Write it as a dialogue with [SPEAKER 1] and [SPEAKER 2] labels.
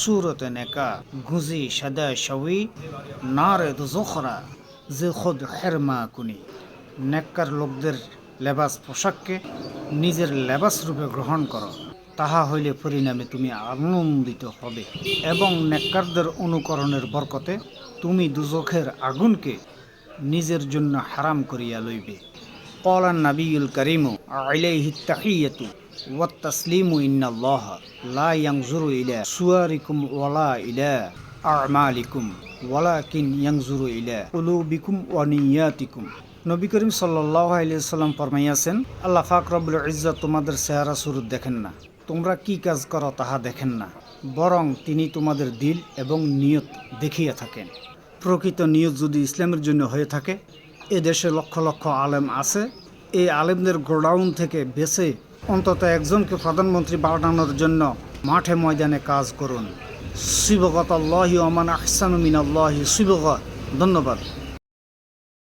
[SPEAKER 1] सूरत नेका Guzzi सदा शवी नारे দুজখরা যে খুদ হেরমা কুনি। নেককার লোকদের লেবাস পোশাককে নিজের লেবাস রূপে গ্রহণ করো, তাহা হইলে পরিণামে তুমি আনন্দিত হবে এবং নেককারদের অনুকরণের বরকতে তুমি দুজখের আগুনকে নিজের জন্য হারাম করিয়া লইবে। قال النبي الكريم عليه التحية والتسليم إن الله لا ينظر إلى صوركم ولا إلى أعمالكم ولكن ينظر إلى قلوبكم ونياتكم। নবী করিম সাল্লাল্লাহু আলাইহি ওয়াসাল্লাম ফরমাইয়াছেন, আল্লাহ পাক রব্বুল ইজ্জত তোমাদের চেহারা সুরত দেখেন না, তোমরা কি কাজ করো তাহা দেখেন না, বরং তিনি তোমাদের দিল এবং নিয়ত দেখিয়া থাকেন। প্রকৃত নিয়ত যদি ইসলামের জন্য হয়ে থাকে, এ দেশে লক্ষ লক্ষ আলেম আছে, এই আলেমদের গোডাউন থেকে বেছে অন্তত একজনকে প্রধানমন্ত্রী বানানোর জন্য মাঠে ময়দানে কাজ করুন। সিবগত আল্লাহি ওয়া মান আহসানু মিনাল্লাহি সিবগা। ধন্যবাদ।